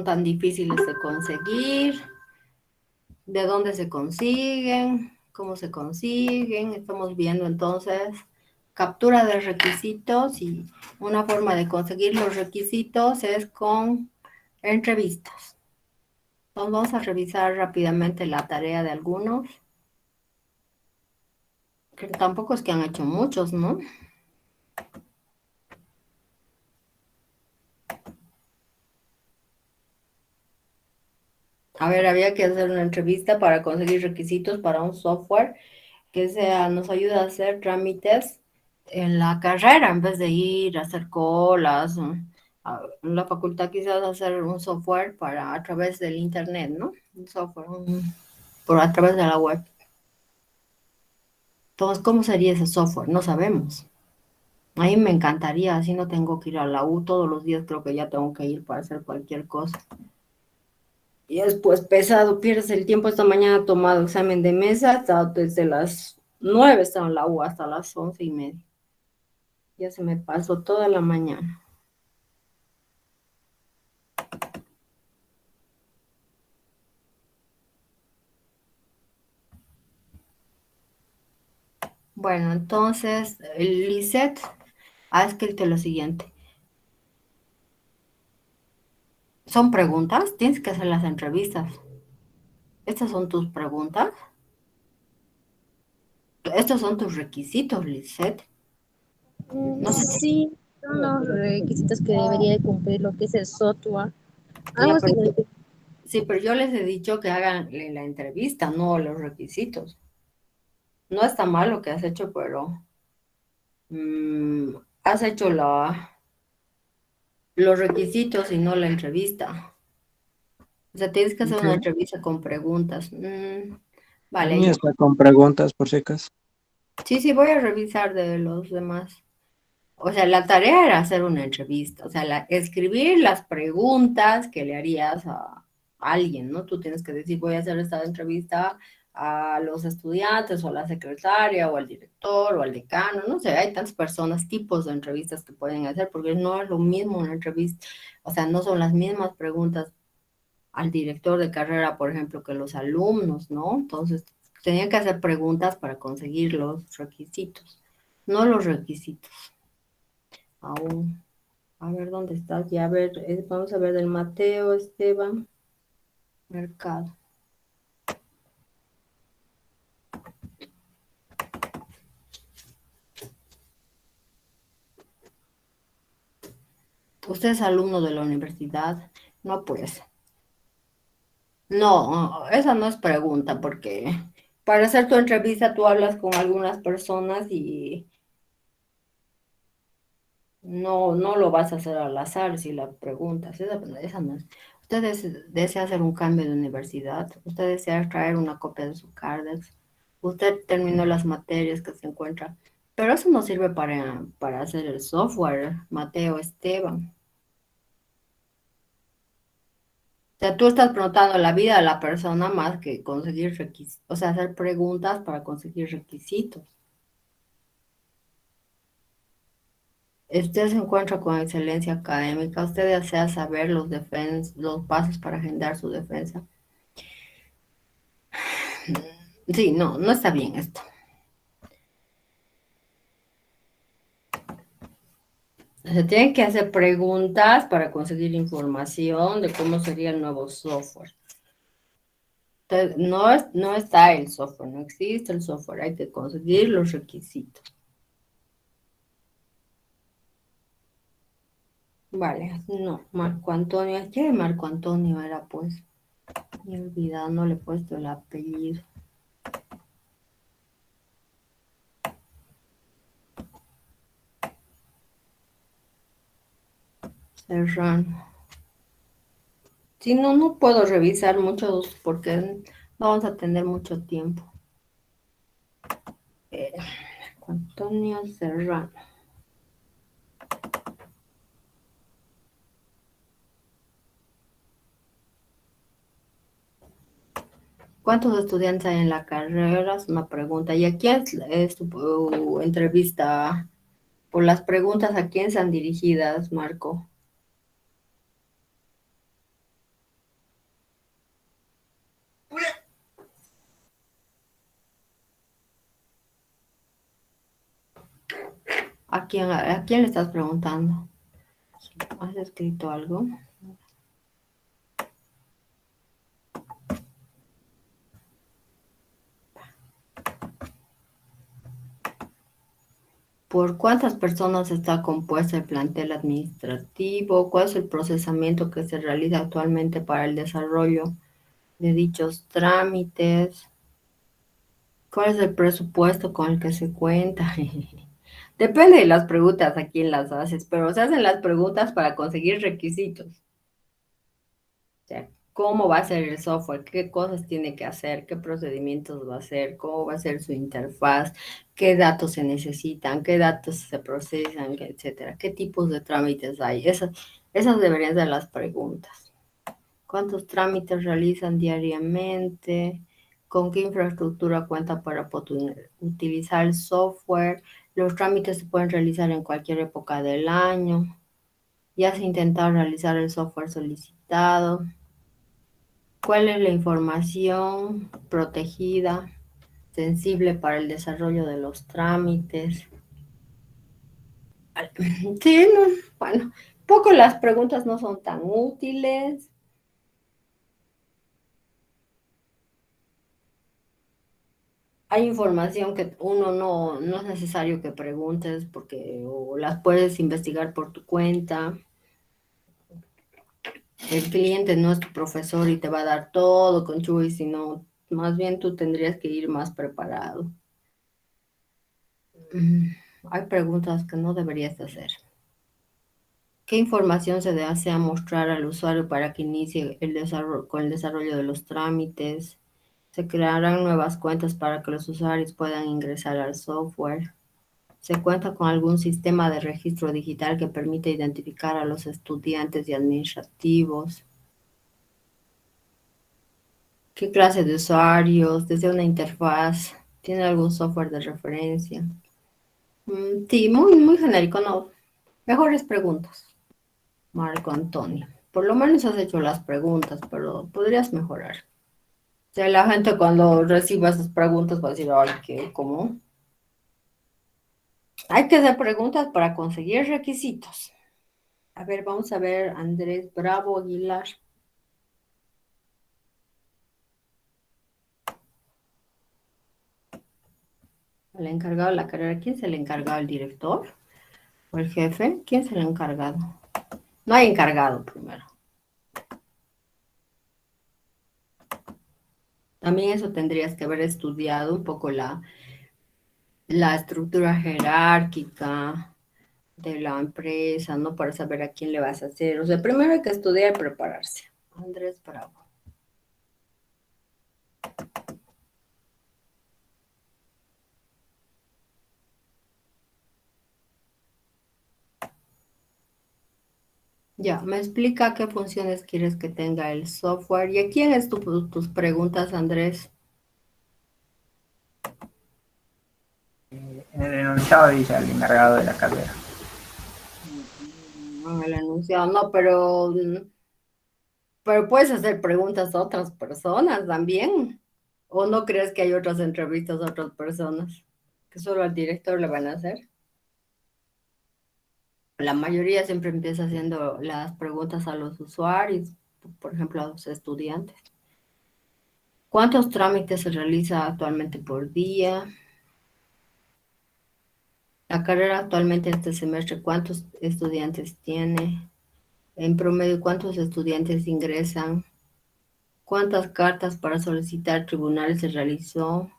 son tan difíciles de conseguir, de dónde se consiguen, cómo se consiguen. Estamos viendo entonces captura de requisitos y una forma de conseguir los requisitos es con entrevistas. Entonces vamos a revisar rápidamente la tarea de algunos, que tampoco es que han hecho muchos, ¿no? A ver, había que hacer una entrevista para conseguir requisitos para un software que nos ayuda a hacer trámites en la carrera en vez de ir a hacer colas. En la facultad quizás hacer un software para a través del internet, ¿no? Un software por a través de la web. Entonces, ¿cómo sería ese software? No sabemos. A mí me encantaría, así no tengo que ir a la U todos los días, creo que ya tengo que ir para hacer cualquier cosa. Y después pesado, pierdes el tiempo. Esta mañana he tomado examen de mesa, desde las 9 estaba en la U hasta las 11:30. Ya se me pasó toda la mañana. Bueno, entonces, Lisette ha escrito lo siguiente. ¿Son preguntas? Tienes que hacer las entrevistas. ¿Estas son tus preguntas? Estos son tus requisitos, Lisette. No sé. Sí, son los requisitos que debería de cumplir lo que es el software. Ya, Algo pero, que sí, pero yo les he dicho que hagan la entrevista, no los requisitos. No está mal lo que has hecho, pero has hecho los requisitos y no la entrevista. O sea, tienes que hacer una Ok. entrevista con preguntas. El Vale, mío está con preguntas por si acaso. sí, sí, voy a revisar de los demás. O sea, la tarea era hacer una entrevista, o sea, escribir las preguntas que le harías a alguien, ¿no? Tú tienes que decir, voy a hacer esta entrevista a los estudiantes o a la secretaria o al director o al decano, no sé, hay tantas personas, tipos de entrevistas que pueden hacer, porque no es lo mismo una entrevista, o sea, no son las mismas preguntas al director de carrera, por ejemplo, que los alumnos, ¿no? Entonces, tenía que hacer preguntas para conseguir los requisitos, no los requisitos. Aún. A ver dónde estás. Ya a ver, vamos a ver del Mateo Esteban Mercado. ¿Usted es alumno de la universidad? No, pues. No, esa no es pregunta, porque para hacer tu entrevista tú hablas con algunas personas y no lo vas a hacer al azar si la preguntas. Esa no es. Usted desea hacer un cambio de universidad. Usted desea traer una copia de su Cardex. Usted terminó las materias que se encuentran. Pero eso no sirve para hacer el software, Mateo Esteban. O sea, tú estás preguntando la vida de la persona más que conseguir requisitos, o sea, hacer preguntas para conseguir requisitos. Usted se encuentra con excelencia académica, usted desea saber los pasos para agendar su defensa. Sí, no está bien esto. Se tienen que hacer preguntas para conseguir información de cómo sería el nuevo software. Entonces, no está el software, no existe el software, hay que conseguir los requisitos. Vale, no, Marco Antonio, ¿qué Marco Antonio era pues? Me he olvidado, no le he puesto el apellido. Serrano. Si no, no puedo revisar muchos porque no vamos a tener mucho tiempo. Antonio Serrano. ¿Cuántos estudiantes hay en la carrera? Es una pregunta. ¿Y a quién es tu entrevista? Por las preguntas, ¿a quién se han dirigidas, Marco? ¿A quién le estás preguntando? ¿Has escrito algo? ¿Por cuántas personas está compuesto el plantel administrativo? ¿Cuál es el procesamiento que se realiza actualmente para el desarrollo de dichos trámites? ¿Cuál es el presupuesto con el que se cuenta? Depende de las preguntas a quién las haces, pero se hacen las preguntas para conseguir requisitos. O sea, ¿cómo va a ser el software? ¿Qué cosas tiene que hacer? ¿Qué procedimientos va a hacer? ¿Cómo va a ser su interfaz? ¿Qué datos se necesitan? ¿Qué datos se procesan? Etcétera. ¿Qué tipos de trámites hay? Esas deberían ser las preguntas. ¿Cuántos trámites realizan diariamente? ¿Con qué infraestructura cuenta para utilizar el software? Los trámites se pueden realizar en cualquier época del año. Ya se ha intentado realizar el software solicitado. ¿Cuál es la información protegida, sensible para el desarrollo de los trámites? Sí, no, bueno, poco las preguntas no son tan útiles. Hay información que uno no es necesario que preguntes porque o las puedes investigar por tu cuenta. El cliente no es tu profesor y te va a dar todo con Chuy, sino más bien tú tendrías que ir más preparado. Hay preguntas que no deberías hacer. ¿Qué información se desea mostrar al usuario para que inicie con el desarrollo de los trámites? Se crearán nuevas cuentas para que los usuarios puedan ingresar al software. Se cuenta con algún sistema de registro digital que permite identificar a los estudiantes y administrativos. ¿Qué clase de usuarios? ¿Desea una interfaz? ¿Tiene algún software de referencia? Sí, muy, muy genérico, no. Mejores preguntas. Marco Antonio. Por lo menos has hecho las preguntas, pero podrías mejorar. O sea, la gente cuando reciba esas preguntas va a decir, ay, ¿qué? ¿Cómo? Hay que hacer preguntas para conseguir requisitos. A ver, vamos a ver, Andrés Bravo Aguilar. El encargado de la carrera. ¿Quién es el encargado? ¿El director? ¿O el jefe? ¿Quién es el encargado? No hay encargado primero. También eso tendrías que haber estudiado un poco la estructura jerárquica de la empresa, ¿no? Para saber a quién le vas a hacer. O sea, primero hay que estudiar y prepararse. Andrés Bravo. Ya, me explica qué funciones quieres que tenga el software. ¿Y a quién es tus preguntas, Andrés? En el enunciado dice al encargado de la carrera. No, el enunciado, no, pero puedes hacer preguntas a otras personas también. ¿O no crees que hay otras entrevistas a otras personas que solo al director le van a hacer? La mayoría siempre empieza haciendo las preguntas a los usuarios, por ejemplo, a los estudiantes. ¿Cuántos trámites se realiza actualmente por día? La carrera actualmente este semestre, ¿cuántos estudiantes tiene? En promedio, ¿cuántos estudiantes ingresan? ¿Cuántas cartas para solicitar tribunales se realizó?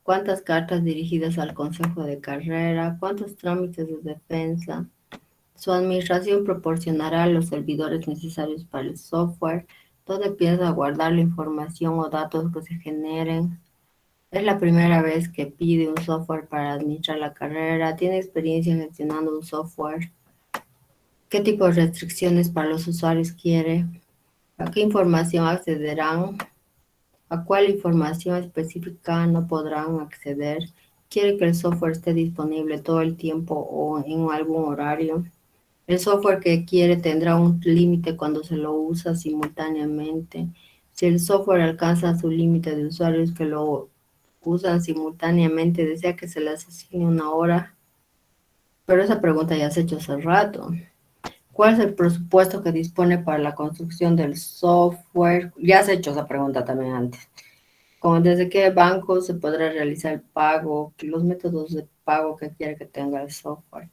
¿Cuántas cartas dirigidas al consejo de carrera? ¿Cuántos trámites de defensa? Su administración proporcionará los servidores necesarios para el software. ¿Dónde piensa guardar la información o datos que se generen? Es la primera vez que pide un software para administrar la carrera. ¿Tiene experiencia gestionando un software? ¿Qué tipo de restricciones para los usuarios quiere? ¿A qué información accederán? ¿A cuál información específica no podrán acceder? ¿Quiere que el software esté disponible todo el tiempo o en algún horario? El software que quiere tendrá un límite cuando se lo usa simultáneamente. Si el software alcanza su límite de usuarios que lo usan simultáneamente, desea que se les asigne una hora. Pero esa pregunta ya se ha hecho hace rato. ¿Cuál es el presupuesto que dispone para la construcción del software? Ya se ha hecho esa pregunta también antes. Como desde qué banco se podrá realizar el pago, los métodos de pago que quiere que tenga el software.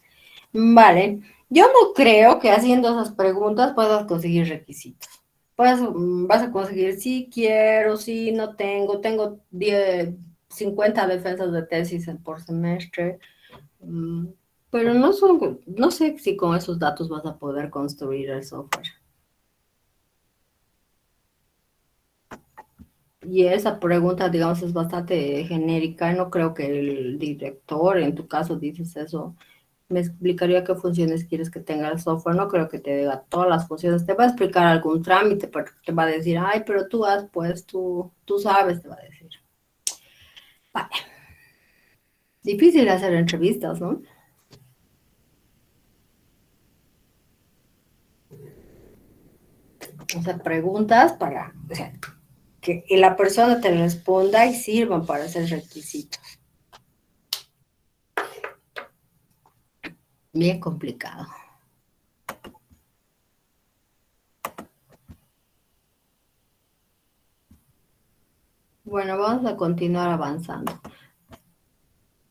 Vale, yo no creo que haciendo esas preguntas puedas conseguir requisitos. Vas a conseguir si quiero, si no tengo, tengo 10, 50 defensas de tesis por semestre. Mm, Pero no sé si con esos datos vas a poder construir el software. Y esa pregunta, digamos, es bastante genérica. No creo que el director, en tu caso dices eso, me explicaría qué funciones quieres que tenga el software. No creo que te diga todas las funciones. Te va a explicar algún trámite, pero te va a decir, ay, pero tú has, pues tú sabes, te va a decir. Vale. Difícil hacer entrevistas, ¿no? O sea, preguntas para, o sea, que la persona te responda y sirvan para hacer requisitos. Bien complicado. Bueno, vamos a continuar avanzando.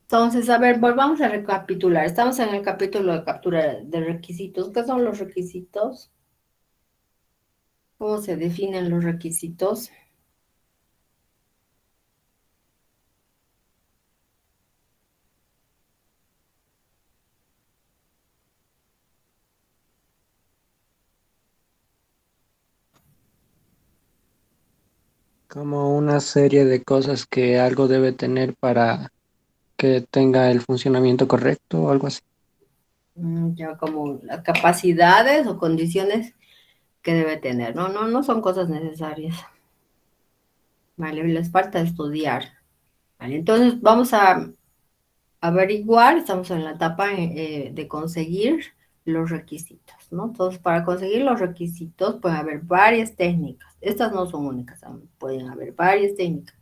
Entonces, a ver, volvamos a recapitular. Estamos en el capítulo de captura de requisitos. ¿Qué son los requisitos? ¿Cómo se definen los requisitos? Como una serie de cosas que algo debe tener para que tenga el funcionamiento correcto o algo así. Ya como las capacidades o condiciones que debe tener. No son cosas necesarias. Vale, les falta estudiar. Vale, entonces vamos a averiguar, estamos en la etapa de conseguir los requisitos, ¿no? Entonces, para conseguir los requisitos pueden haber varias técnicas. Estas no son únicas, pueden haber varias técnicas.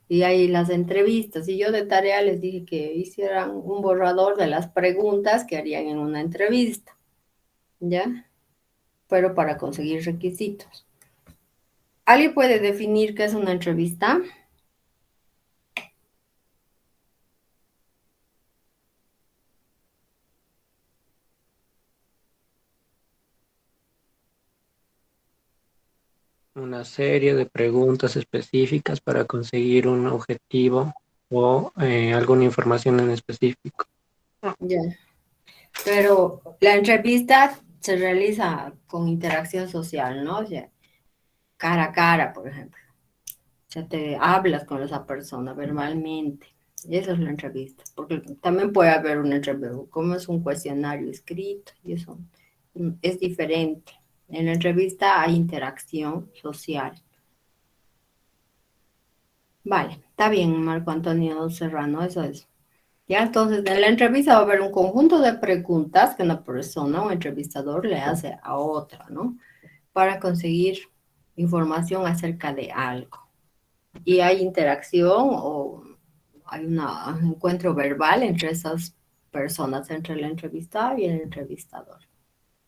Y hay las entrevistas. Y yo de tarea les dije que hicieran un borrador de las preguntas que harían en una entrevista, ¿ya? Pero para conseguir requisitos. ¿Alguien puede definir qué es una entrevista? Una serie de preguntas específicas para conseguir un objetivo o alguna información en específico. Ya. Pero la entrevista se realiza con interacción social, ¿no? O sea, cara a cara, por ejemplo. O sea, te hablas con esa persona verbalmente. Esa es la entrevista. Porque también puede haber una entrevista, como es un cuestionario escrito, y eso es diferente. En la entrevista hay interacción social. Vale, está bien, Marco Antonio Serrano, eso es. Ya, entonces, en la entrevista va a haber un conjunto de preguntas que una persona o entrevistador le hace a otra, ¿no? Para conseguir información acerca de algo. Y hay interacción o hay un encuentro verbal entre esas personas, entre el entrevistado y el entrevistador.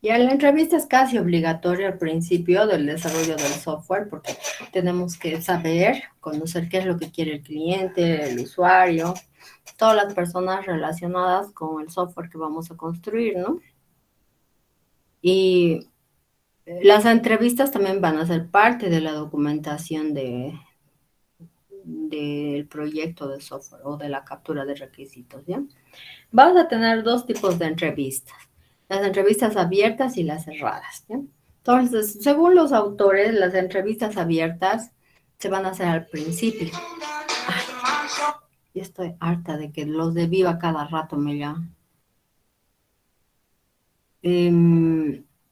Y en la entrevista es casi obligatorio al principio del desarrollo del software porque tenemos que saber, conocer qué es lo que quiere el cliente, el usuario, todas las personas relacionadas con el software que vamos a construir, ¿no? Y las entrevistas también van a ser parte de la documentación del proyecto de software o de la captura de requisitos, ¿ya? Vamos a tener dos tipos de entrevistas, las entrevistas abiertas y las cerradas, ¿ya? Entonces, según los autores, las entrevistas abiertas se van a hacer al principio. Ay, yo estoy harta de que los de Viva cada rato me llaman.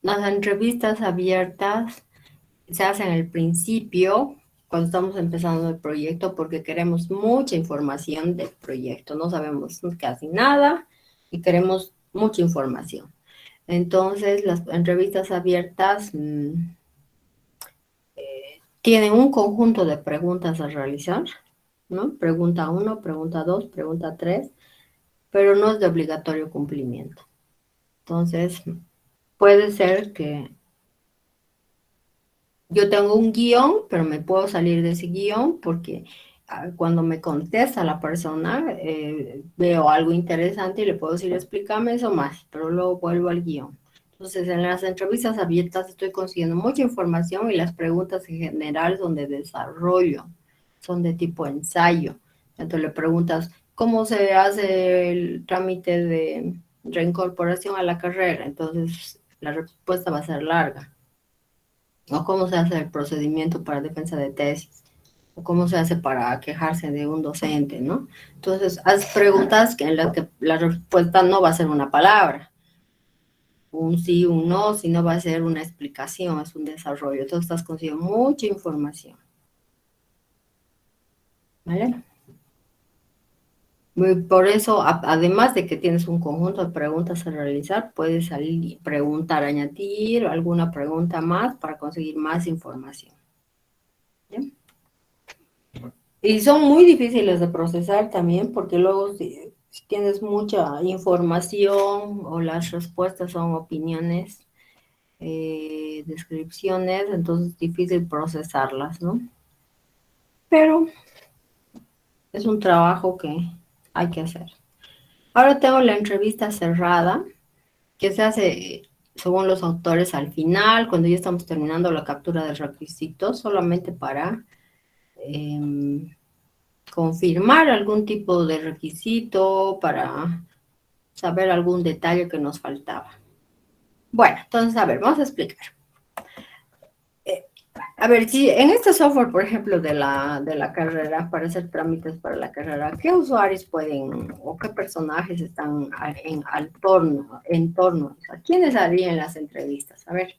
Las entrevistas abiertas se hacen al principio, cuando estamos empezando el proyecto, porque queremos mucha información del proyecto. No sabemos casi nada y queremos mucha información. Entonces, las entrevistas abiertas tienen un conjunto de preguntas a realizar, ¿no? Pregunta 1, pregunta 2, pregunta 3, pero no es de obligatorio cumplimiento. Entonces, puede ser que yo tengo un guión, pero me puedo salir de ese guión porque cuando me contesta la persona, veo algo interesante y le puedo decir, explícame eso más, pero luego vuelvo al guión. Entonces, en las entrevistas abiertas estoy consiguiendo mucha información y las preguntas en general son de desarrollo, son de tipo ensayo. Entonces le preguntas, ¿cómo se hace el trámite de reincorporación a la carrera? Entonces, la respuesta va a ser larga. O cómo se hace el procedimiento para defensa de tesis, o cómo se hace para quejarse de un docente, ¿no? Entonces, haz preguntas en las que la respuesta no va a ser una palabra, un sí, un no, sino va a ser una explicación, es un desarrollo. Entonces, estás consiguiendo mucha información. ¿Vale? Por eso, además de que tienes un conjunto de preguntas a realizar, puedes salir, preguntar, añadir alguna pregunta más para conseguir más información. ¿Bien? Y son muy difíciles de procesar también, porque luego si tienes mucha información o las respuestas son opiniones, descripciones, entonces es difícil procesarlas, ¿no? Pero es un trabajo que hay que hacer. Ahora tengo la entrevista cerrada, que se hace según los autores al final, cuando ya estamos terminando la captura de requisitos, solamente para confirmar algún tipo de requisito, para saber algún detalle que nos faltaba. Bueno, entonces, a ver, vamos a explicar. A ver, si en este software, por ejemplo, de la carrera, para hacer trámites para la carrera, ¿qué usuarios pueden o qué personajes están en torno? ¿A quiénes harían las entrevistas? A ver.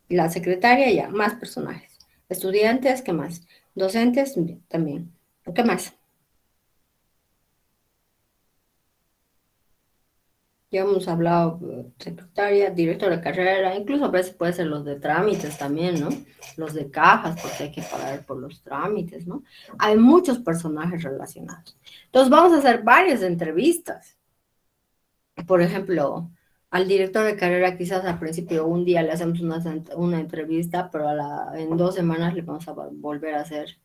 La secretaria ya, más personajes. Estudiantes, ¿qué más? Docentes también. ¿Qué más? Ya hemos hablado, secretaria, director de carrera, incluso a veces puede ser los de trámites también, ¿no? Los de cajas, porque hay que pagar por los trámites, ¿no? Hay muchos personajes relacionados. Entonces vamos a hacer varias entrevistas. Por ejemplo, al director de carrera quizás al principio un día le hacemos una entrevista, pero en 2 semanas le vamos a volver a hacer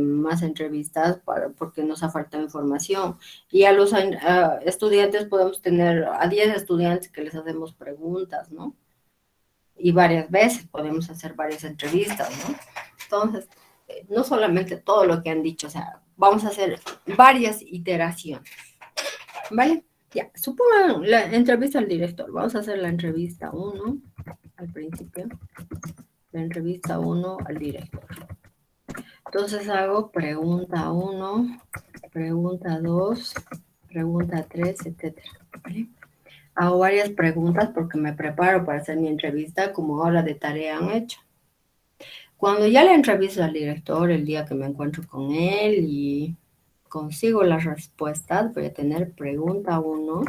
más entrevistas porque nos ha faltado información. Y a los estudiantes podemos tener a 10 estudiantes que les hacemos preguntas, ¿no? Y varias veces podemos hacer varias entrevistas, ¿no? Entonces, no solamente todo lo que han dicho, o sea, vamos a hacer varias iteraciones, ¿vale? Ya, supongan la entrevista al director. Vamos a hacer la entrevista 1 al principio. La entrevista 1 al director. Entonces hago pregunta 1, pregunta 2, pregunta 3, etcétera. ¿Vale? Hago varias preguntas porque me preparo para hacer mi entrevista como hora de tarea han hecho. Cuando ya le entrevisto al director, el día que me encuentro con él y consigo las respuestas, voy a tener pregunta 1,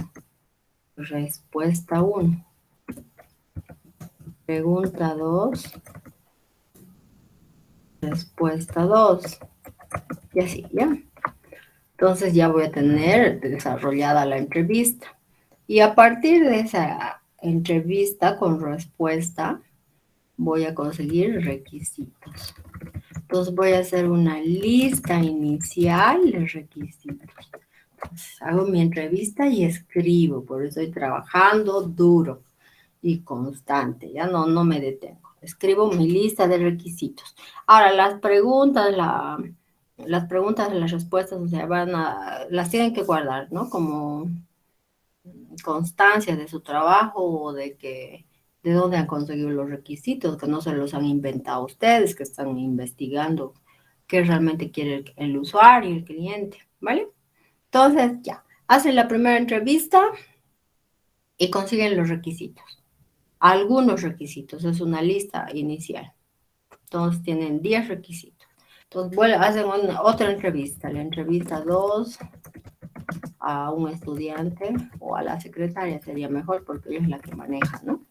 respuesta 1. Pregunta 2, respuesta 2. Y así, ¿ya? Entonces ya voy a tener desarrollada la entrevista. Y a partir de esa entrevista con respuesta, voy a conseguir requisitos. Entonces voy a hacer una lista inicial de requisitos. Entonces, hago mi entrevista y escribo, por eso estoy trabajando duro y constante, ya no me detengo. Escribo mi lista de requisitos. Ahora, las preguntas y las respuestas, o sea, las tienen que guardar, ¿no? Como constancia de su trabajo o de dónde han conseguido los requisitos, que no se los han inventado ustedes, que están investigando qué realmente quiere el usuario, el cliente, ¿vale? Entonces, ya, hacen la primera entrevista y consiguen los requisitos. Algunos requisitos, es una lista inicial. Entonces, tienen 10 requisitos. Entonces, hacen otra entrevista, la entrevista 2 a un estudiante o a la secretaria sería mejor porque ella es la que maneja, ¿no?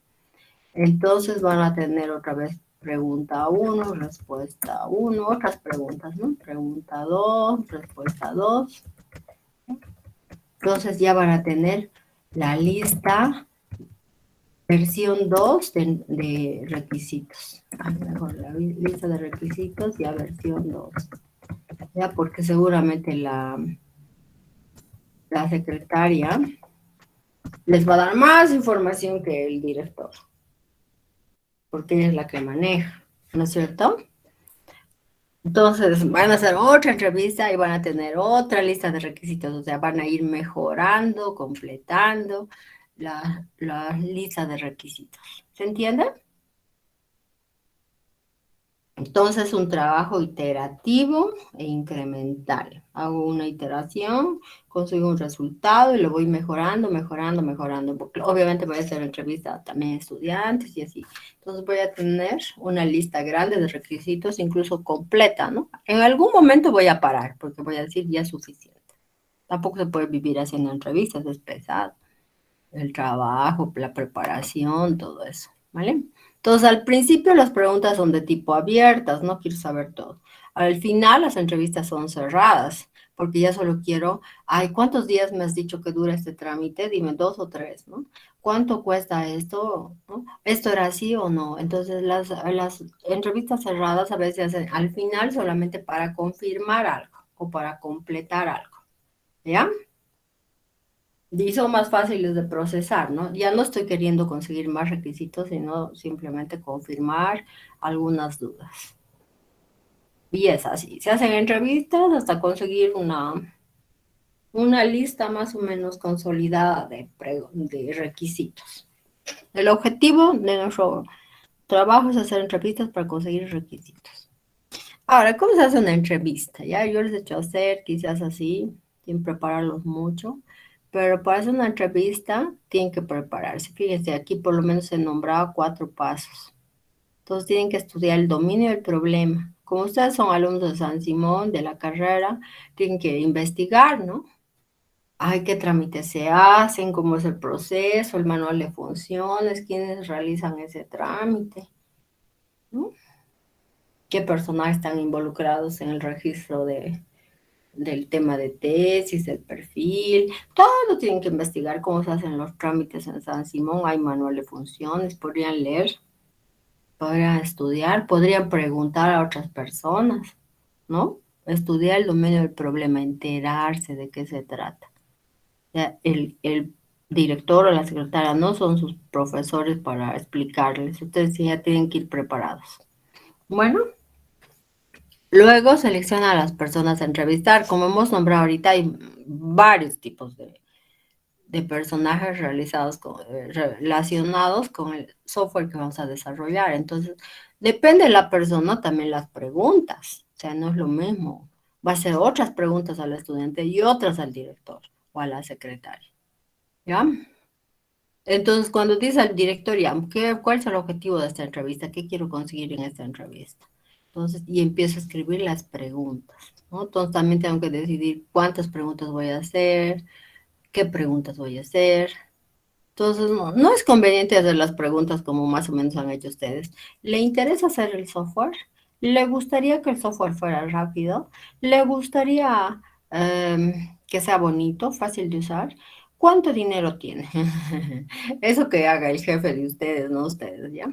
Entonces van a tener otra vez Pregunta 1, respuesta 1, otras preguntas, ¿no? Pregunta 2, respuesta 2. Entonces ya van a tener la lista versión 2 de requisitos. Mejor la lista de requisitos ya versión 2. Ya porque seguramente la secretaria les va a dar más información que el director, porque ella es la que maneja, ¿no es cierto? Entonces van a hacer otra entrevista y van a tener otra lista de requisitos, o sea, van a ir mejorando, completando la lista de requisitos. ¿Se entiende? Entonces, un trabajo iterativo e incremental. Hago una iteración, consigo un resultado y lo voy mejorando, mejorando, mejorando. Porque obviamente voy a hacer entrevistas también a estudiantes y así. Entonces, voy a tener una lista grande de requisitos, incluso completa, ¿no? En algún momento voy a parar, porque voy a decir ya es suficiente. Tampoco se puede vivir haciendo entrevistas, es pesado. El trabajo, la preparación, todo eso, ¿vale? Entonces, al principio las preguntas son de tipo abiertas, no quiero saber todo. Al final las entrevistas son cerradas, porque ya solo quiero, ay, ¿cuántos días me has dicho que dura este trámite? Dime 2 o 3, ¿no? ¿Cuánto cuesta esto? ¿No? ¿Esto era así o no? Entonces, las entrevistas cerradas a veces se hacen al final solamente para confirmar algo o para completar algo, ¿ya? Y son más fáciles de procesar, ¿no? Ya no estoy queriendo conseguir más requisitos, sino simplemente confirmar algunas dudas. Y es así, se hacen entrevistas hasta conseguir una lista más o menos consolidada de requisitos. El objetivo de nuestro trabajo es hacer entrevistas para conseguir requisitos. Ahora, ¿cómo se hace una entrevista? Ya yo les he hecho hacer quizás así, sin prepararlos mucho, pero para hacer una entrevista tienen que prepararse. Fíjense, aquí por lo menos se nombraba 4 pasos. Entonces tienen que estudiar el dominio del problema. Como ustedes son alumnos de San Simón, de la carrera, tienen que investigar, ¿no? Ay, qué trámites se hacen, cómo es el proceso, el manual de funciones, quiénes realizan ese trámite, ¿no? Qué personajes están involucrados en el registro del tema de tesis, el perfil, todo tienen que investigar cómo se hacen los trámites en San Simón, hay manual de funciones, podrían leer, podrían estudiar, podrían preguntar a otras personas, ¿no? Estudiar el dominio del problema, enterarse de qué se trata. O sea, el director o la secretaria no son sus profesores para explicarles, ustedes ya tienen que ir preparados. Bueno. Luego selecciona a las personas a entrevistar. Como hemos nombrado ahorita, hay varios tipos de personajes relacionados con el software que vamos a desarrollar. Entonces, depende de la persona también las preguntas. O sea, no es lo mismo. Va a ser otras preguntas al estudiante y otras al director o a la secretaria. ¿Ya? Entonces, cuando dice al director, ya, ¿cuál es el objetivo de esta entrevista? ¿Qué quiero conseguir en esta entrevista? Entonces, y empiezo a escribir las preguntas, ¿no? Entonces, también tengo que decidir cuántas preguntas voy a hacer, qué preguntas voy a hacer. Entonces, no es conveniente hacer las preguntas como más o menos han hecho ustedes. ¿Le interesa hacer el software? ¿Le gustaría que el software fuera rápido? ¿Le gustaría que sea bonito, fácil de usar? ¿Cuánto dinero tiene? Eso que haga el jefe de ustedes, no ustedes, ¿ya?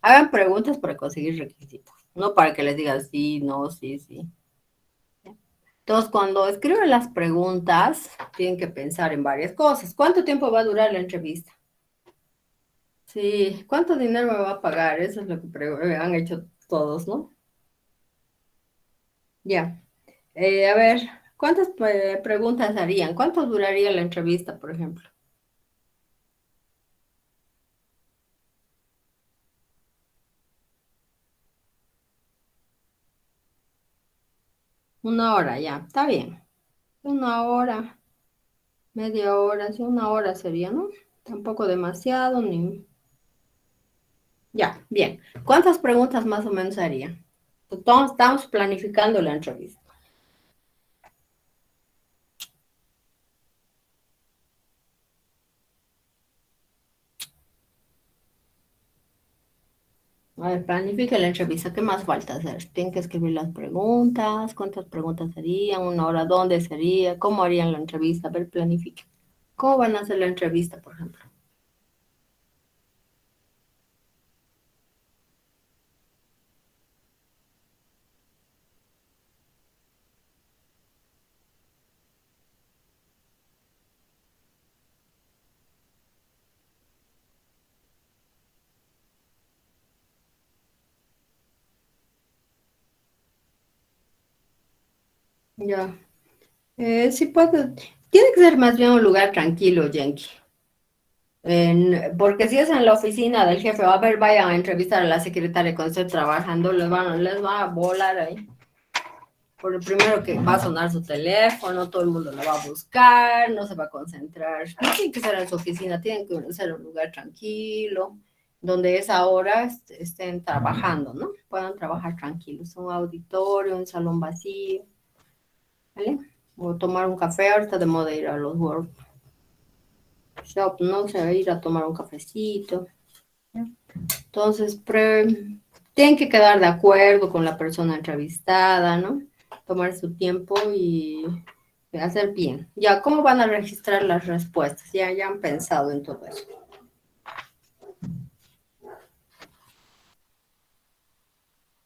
Hagan preguntas para conseguir requisitos, no para que les digan sí, no, sí, sí. Entonces, cuando escriben las preguntas, tienen que pensar en varias cosas. ¿Cuánto tiempo va a durar la entrevista? Sí, ¿cuánto dinero me va a pagar? Eso es lo que han hecho todos, ¿no? Ya. A ver, ¿cuántas preguntas harían? ¿Cuánto duraría la entrevista, por ejemplo? Una hora, ya, está bien. Una hora, media hora, sí, una hora sería, ¿no? Tampoco demasiado, ni... Ya, bien. ¿Cuántas preguntas más o menos harían? Estamos planificando la entrevista. A ver, planifique la entrevista. ¿Qué más falta hacer? Tienen que escribir las preguntas. ¿Cuántas preguntas serían? ¿Una hora? ¿Dónde sería? ¿Cómo harían la entrevista? A ver, planifique. ¿Cómo van a hacer la entrevista, por ejemplo? Ya. Sí puede. Tiene que ser más bien un lugar tranquilo, Yankee. Porque si es en la oficina del jefe, a ver, vayan a entrevistar a la secretaria cuando esté trabajando, les va a volar ahí. Por lo primero que va a sonar su teléfono, todo el mundo lo va a buscar, no se va a concentrar. No tiene que ser en su oficina, tiene que ser un lugar tranquilo, donde esa hora estén trabajando, ¿no? Puedan trabajar tranquilos. Un auditorio, un salón vacío, ¿vale? O tomar un café, ahorita de moda ir a los workshops, ¿no? O sea, ir a tomar un cafecito. Entonces, tienen que quedar de acuerdo con la persona entrevistada, ¿no? Tomar su tiempo y hacer bien. Ya, ¿cómo van a registrar las respuestas? Ya han pensado en todo eso.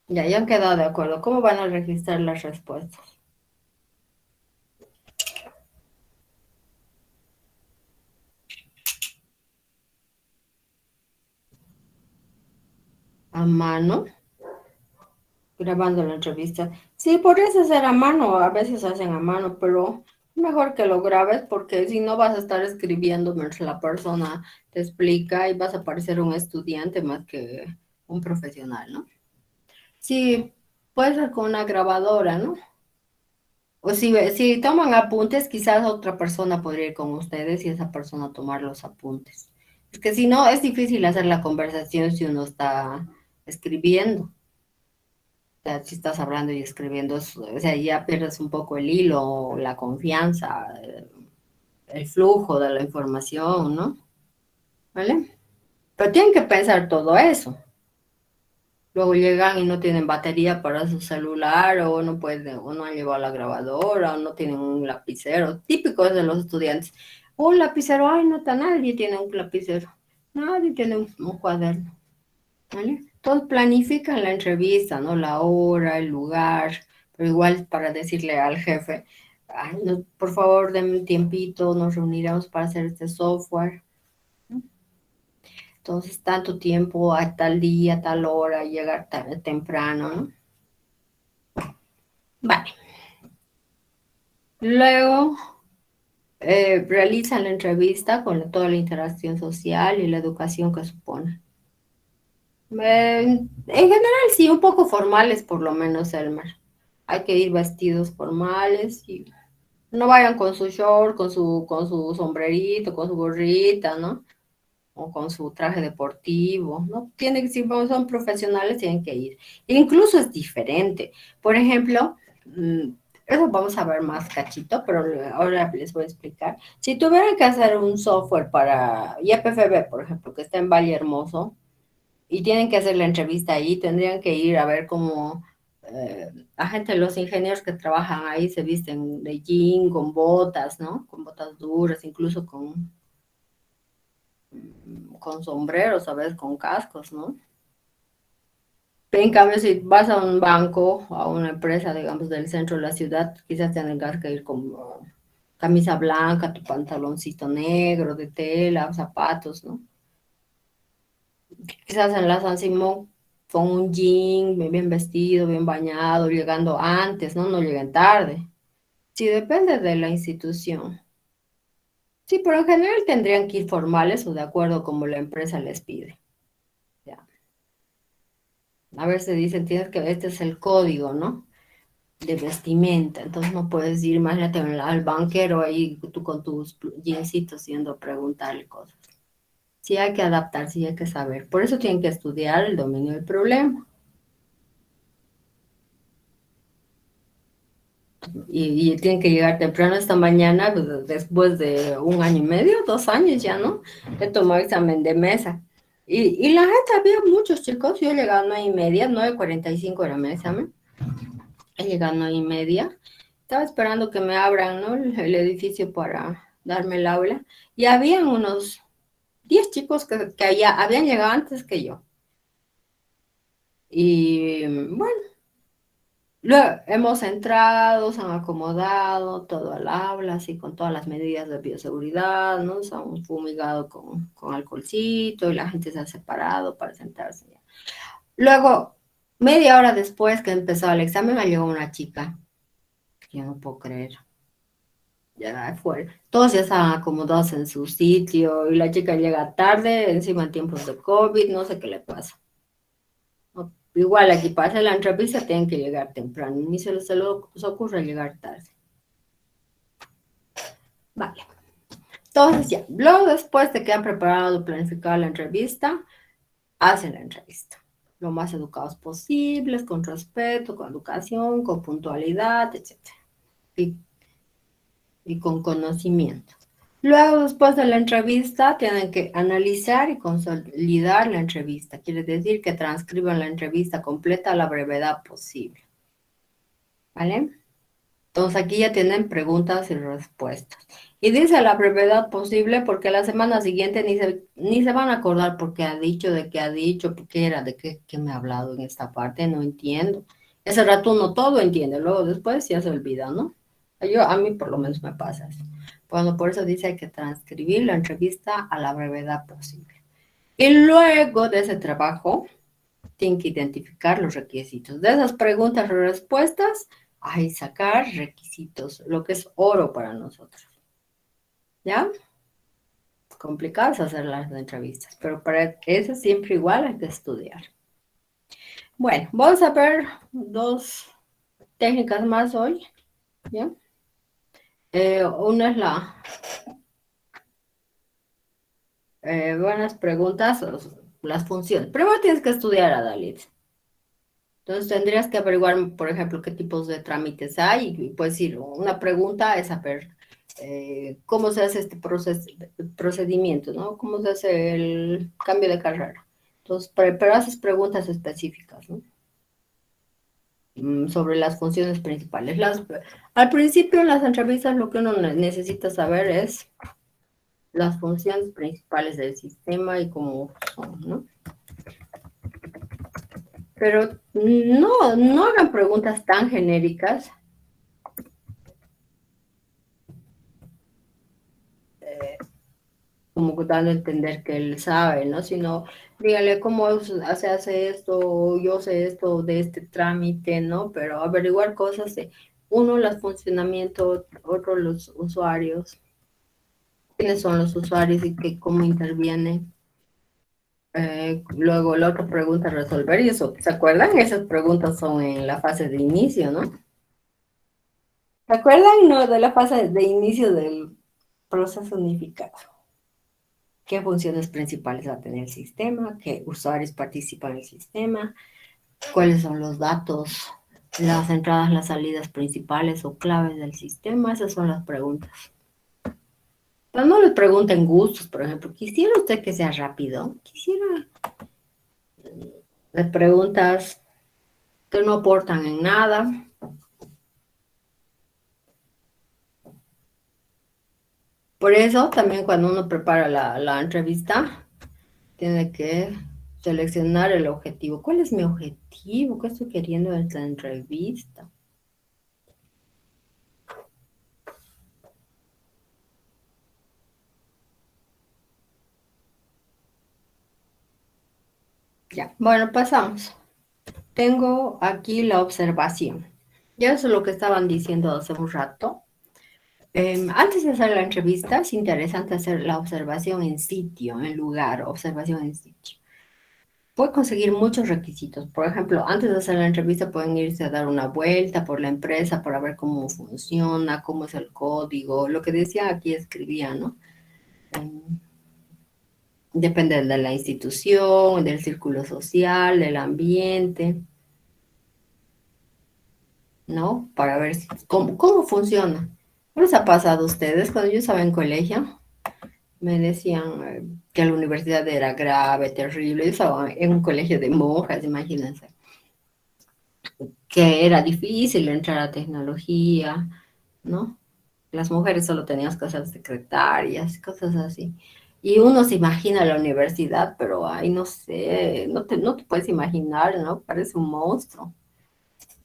Ya han quedado de acuerdo. ¿Cómo van a registrar las respuestas? ¿A mano? Grabando la entrevista. Sí, podrías hacer a mano, a veces hacen a mano, pero mejor que lo grabes porque si no vas a estar escribiendo mientras la persona te explica y vas a parecer un estudiante más que un profesional, ¿no? Sí, puede ser con una grabadora, ¿no? O si toman apuntes, quizás otra persona podría ir con ustedes y esa persona tomar los apuntes. Es que si no, es difícil hacer la conversación si uno está escribiendo. O sea, si estás hablando y escribiendo, o sea, ya pierdes un poco el hilo, la confianza, el flujo de la información, ¿no? ¿Vale? Pero tienen que pensar todo eso. Luego llegan y no tienen batería para su celular, o no pueden, o no han llevado la grabadora, o no tienen un lapicero, típicos de los estudiantes. Un lapicero, ay, no, nadie tiene un lapicero, nadie tiene un cuaderno. ¿Vale? Todos planifican la entrevista, ¿no? La hora, el lugar, pero igual para decirle al jefe, "Ay, por favor, denme un tiempito, nos reuniremos para hacer este software. Entonces, tanto tiempo, a tal día, tal hora, llegar temprano, ¿no? Vale. Luego, realizan la entrevista con toda la interacción social y la educación que supone. En general, sí, un poco formales, por lo menos, Elmer. Hay que ir vestidos formales y no vayan con su short, con su sombrerito, con su gorrita, ¿no? O con su traje deportivo, ¿no? Tiene que, si son profesionales, tienen que ir. Incluso es diferente. Por ejemplo, eso vamos a ver más cachito, pero ahora les voy a explicar. Si tuvieran que hacer un software para YPFB, por ejemplo, que está en Valle Hermoso, y tienen que hacer la entrevista ahí, tendrían que ir a ver cómo la gente, los ingenieros que trabajan ahí se visten de jean, con botas, ¿no? Con botas duras, incluso con sombreros, ¿sabes? Con cascos, ¿no? En cambio, si vas a un banco, a una empresa, digamos, del centro de la ciudad, quizás tengas que ir con camisa blanca, tu pantaloncito negro de tela, zapatos, ¿no? Quizás en la San Simón con un jean, bien vestido, bien bañado, llegando antes, ¿no? No lleguen tarde. Sí, depende de la institución. Sí, pero en general tendrían que ir formales o de acuerdo como la empresa les pide. Ya. A veces dicen, tienes que, este es el código, ¿no? De vestimenta. Entonces no puedes ir, imagínate al banquero ahí, tú con tus jeansitos yendo a preguntarle cosas. Sí hay que adaptar, sí hay que saber. Por eso tienen que estudiar el dominio del problema. Y tienen que llegar temprano esta mañana, pues, después de 1 año y medio, 2 años ya, ¿no? He tomado examen de mesa. Y la gente, había muchos chicos, yo llegaba a 9:30, 9:45 era mi examen, he llegado a 9:30, estaba esperando que me abran, ¿no? El edificio para darme el aula, y habían unos 10 chicos que ya habían llegado antes que yo. Y bueno, luego hemos entrado, se han acomodado todo al aula, así con todas las medidas de bioseguridad, ¿no? Se han fumigado con alcoholcito y la gente se ha separado para sentarse. Luego, media hora después que empezó el examen, me llegó una chica, que yo no puedo creer. Ya fue. Todos ya estaban acomodados en su sitio y la chica llega tarde, encima en tiempos de COVID, no sé qué le pasa. No, igual aquí pasa la entrevista, tienen que llegar temprano, ni se les ocurre llegar tarde. Vale. Entonces ya, luego después de que han preparado, planificado la entrevista, hacen la entrevista. Lo más educados posibles, con respeto, con educación, con puntualidad, etc. Y con conocimiento. Luego, después de la entrevista, tienen que analizar y consolidar la entrevista. Quiere decir que transcriban la entrevista completa a la brevedad posible. ¿Vale? Entonces, aquí ya tienen preguntas y respuestas. Y dice a la brevedad posible porque la semana siguiente ni se van a acordar porque ha dicho, de qué ha dicho, porque era, de qué me ha hablado en esta parte, no entiendo. Ese rato uno todo entiende, luego después ya se olvida, ¿no? A mí por lo menos me pasa eso. Bueno, por eso dice hay que transcribir la entrevista a la brevedad posible. Y luego de ese trabajo, tienen que identificar los requisitos. De esas preguntas y respuestas, hay sacar requisitos, lo que es oro para nosotros. ¿Ya? Complicado es hacer las entrevistas, pero para eso siempre igual hay que estudiar. Bueno, vamos a ver 2 técnicas más hoy. ¿Ya? Una es buenas preguntas, las funciones. Primero tienes que estudiar a Dalit. Entonces tendrías que averiguar, por ejemplo, qué tipos de trámites hay y puedes decir, una pregunta es saber cómo se hace este procedimiento, ¿no? ¿Cómo se hace el cambio de carrera? Entonces, pero haces preguntas específicas, ¿no? Sobre las funciones principales. Al principio en las entrevistas lo que uno necesita saber es las funciones principales del sistema y cómo son, ¿no? Pero no hagan preguntas tan genéricas. Como dando a entender que él sabe, ¿no? Sino, dígale cómo se hace esto, o yo sé esto de este trámite, ¿no? Pero averiguar cosas de, uno, los funcionamientos, otro, los usuarios, quiénes son los usuarios y cómo intervienen. Luego la otra pregunta, resolver, y eso, ¿se acuerdan? Esas preguntas son en la fase de inicio, ¿no? ¿Se acuerdan, no? De la fase de inicio del proceso unificado. ¿Qué funciones principales va a tener el sistema? ¿Qué usuarios participan en el sistema? ¿Cuáles son los datos, las entradas, las salidas principales o claves del sistema? Esas son las preguntas. Pero no le pregunten gustos, por ejemplo. ¿Quisiera usted que sea rápido? Quisiera. Le preguntas que no aportan en nada. Por eso, también cuando uno prepara la entrevista, tiene que seleccionar el objetivo. ¿Cuál es mi objetivo? ¿Qué estoy queriendo en esta entrevista? Ya, bueno, pasamos. Tengo aquí la observación. Ya eso es lo que estaban diciendo hace un rato. Antes de hacer la entrevista, es interesante hacer la observación en sitio, en lugar, observación en sitio. Puede conseguir muchos requisitos. Por ejemplo, antes de hacer la entrevista pueden irse a dar una vuelta por la empresa para ver cómo funciona, cómo es el código, lo que decía aquí escribía, ¿no? Depende de la institución, del círculo social, del ambiente, ¿no? Para ver cómo funciona. ¿No les ha pasado a ustedes? Cuando yo estaba en colegio, me decían, que la universidad era grave, terrible, eso en un colegio de monjas, imagínense, que era difícil entrar a tecnología, ¿no? Las mujeres solo teníamos que ser secretarias, cosas así. Y uno se imagina la universidad, pero ay, no sé, no te puedes imaginar, ¿no? Parece un monstruo.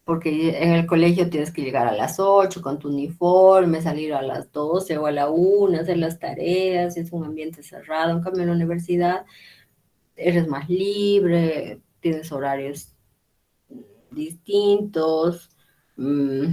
Porque en el colegio tienes que llegar a las 8 con tu uniforme, salir a las 12 o a la 1, hacer las tareas, es un ambiente cerrado. En cambio, en la universidad eres más libre, tienes horarios distintos, tú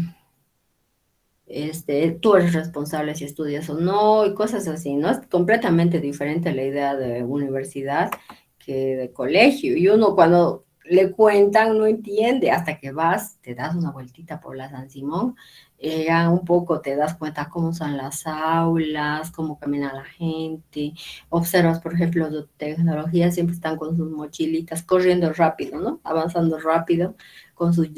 eres responsable si estudias o no, y cosas así, ¿no? Es completamente diferente la idea de universidad que de colegio. Y uno cuando le cuentan no entiende hasta que vas, te das una vueltita por la San Simón, ya un poco te das cuenta cómo son las aulas, cómo camina la gente, observas, por ejemplo, los de tecnología siempre están con sus mochilitas, corriendo rápido, ¿no? Avanzando rápido con sus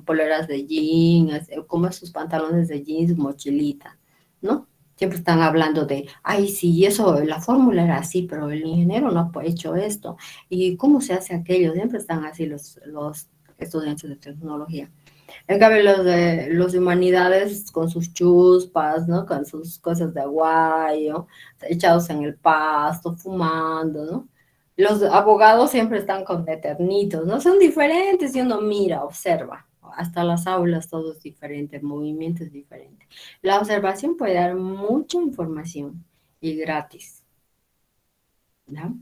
poleras de jeans, como sus pantalones de jeans, mochilita, ¿no? Siempre están hablando de, ay, sí, eso, la fórmula era así, pero el ingeniero no ha hecho esto. ¿Y cómo se hace aquello? Siempre están así los estudiantes de tecnología. En cambio, los de humanidades con sus chuspas, ¿no? Con sus cosas de aguayo, echados en el pasto, fumando, ¿no? Los abogados siempre están con eternitos, ¿no? Son diferentes y uno mira, observa. Hasta las aulas todo es diferente, el movimiento es diferente. La observación puede dar mucha información y gratis, ¿no?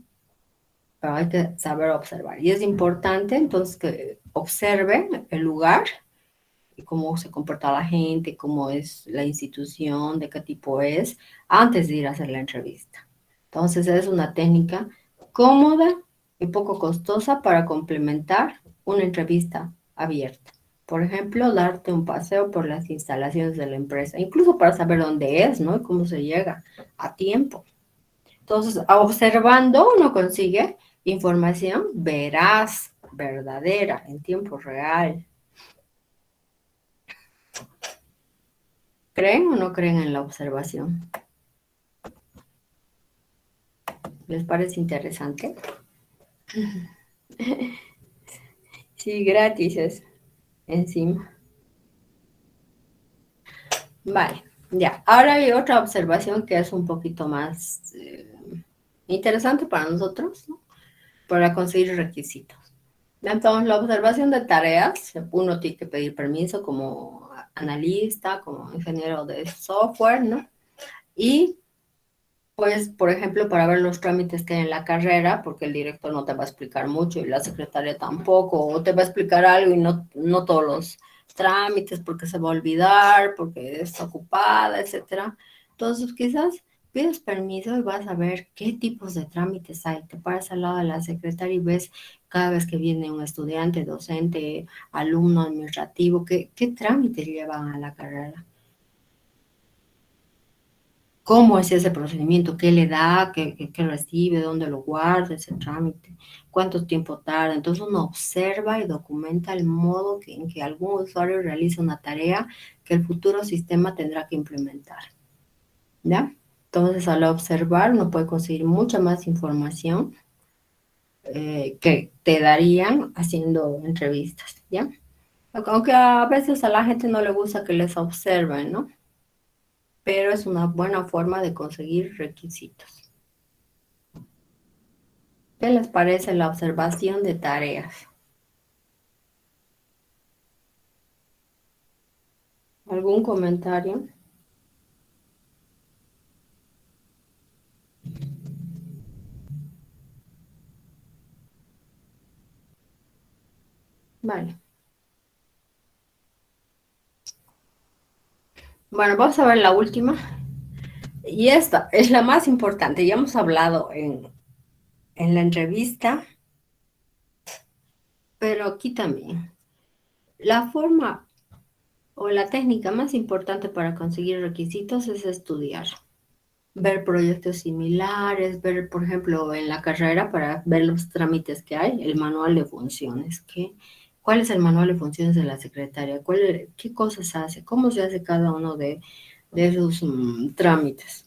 Pero hay que saber observar. Y es importante entonces que observen el lugar, cómo se comporta la gente, cómo es la institución, de qué tipo es, antes de ir a hacer la entrevista. Entonces es una técnica cómoda y poco costosa para complementar una entrevista abierta. Por ejemplo, darte un paseo por las instalaciones de la empresa, incluso para saber dónde es, ¿no? Y cómo se llega a tiempo. Entonces, observando uno consigue información veraz, verdadera, en tiempo real. ¿Creen o no creen en la observación? ¿Les parece interesante? Sí, gratis es encima. Vale, ya. Ahora hay otra observación que es un poquito más interesante para nosotros, ¿no? Para conseguir requisitos. Entonces, la observación de tareas, uno tiene que pedir permiso como analista, como ingeniero de software, ¿no? Y pues, por ejemplo, para ver los trámites que hay en la carrera, porque el director no te va a explicar mucho y la secretaria tampoco, o te va a explicar algo y no todos los trámites porque se va a olvidar, porque está ocupada, etcétera. Entonces, quizás pides permiso y vas a ver qué tipos de trámites hay. Te paras al lado de la secretaria y ves cada vez que viene un estudiante, docente, alumno, administrativo, qué trámites llevan a la carrera. ¿Cómo es ese procedimiento? ¿Qué le da? ¿Qué recibe? ¿Dónde lo guarda ese trámite? ¿Cuánto tiempo tarda? Entonces uno observa y documenta el modo en que algún usuario realiza una tarea que el futuro sistema tendrá que implementar. ¿Ya? Entonces al observar uno puede conseguir mucha más información que te darían haciendo entrevistas. ¿Ya? Aunque a veces a la gente no le gusta que les observen, ¿no? Pero es una buena forma de conseguir requisitos. ¿Qué les parece la observación de tareas? ¿Algún comentario? Vale. Bueno, vamos a ver la última. Y esta es la más importante. Ya hemos hablado en la entrevista, pero aquí también. La forma o la técnica más importante para conseguir requisitos es estudiar. Ver proyectos similares, ver, por ejemplo, en la carrera para ver los trámites que hay, el manual de funciones. ¿Cuál es el manual de funciones de la secretaria? ¿Qué cosas hace? ¿Cómo se hace cada uno de esos trámites?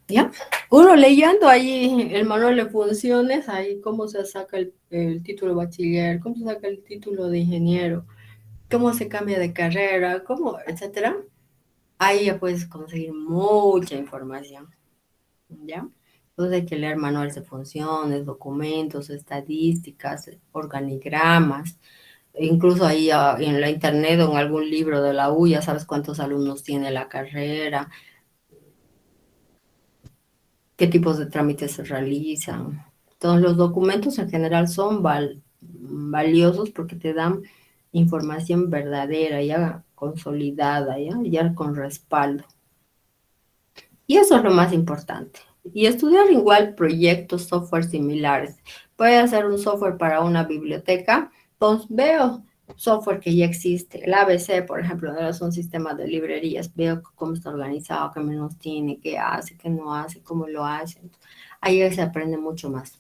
¿Ya? Uno leyendo ahí el manual de funciones, ahí cómo se saca el título de bachiller, cómo se saca el título de ingeniero, cómo se cambia de carrera, cómo, etcétera. Ahí ya puedes conseguir mucha información, ¿ya? Entonces hay que leer manuales de funciones, documentos, estadísticas, organigramas. Incluso ahí en la internet o en algún libro de la U ya sabes cuántos alumnos tiene la carrera, qué tipos de trámites se realizan. Todos los documentos en general son valiosos porque te dan información verdadera, ya consolidada, ya con respaldo. Y eso es lo más importante. Y estudiar igual proyectos, software similares. Puede hacer un software para una biblioteca, entonces veo software que ya existe. El ABC, por ejemplo, es un sistema de librerías. Veo cómo está organizado, qué menús tiene, qué hace, qué no hace, cómo lo hace. Ahí se aprende mucho más.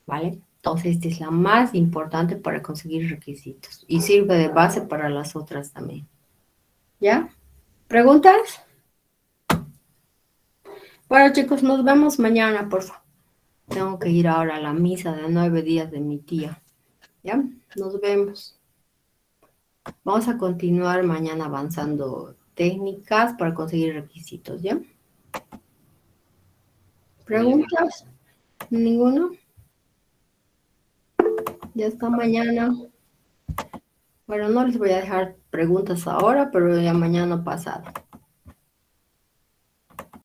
¿Vale? Entonces, esta es la más importante para conseguir requisitos. Y sirve de base para las otras también. ¿Ya? ¿Preguntas? Bueno, chicos, nos vemos mañana, por favor. Tengo que ir ahora a la misa de 9 días de mi tía. ¿Ya? Nos vemos. Vamos a continuar mañana avanzando técnicas para conseguir requisitos, ¿ya? ¿Preguntas? ¿Ninguno? Ya está mañana. Bueno, no les voy a dejar preguntas ahora, pero ya mañana pasado.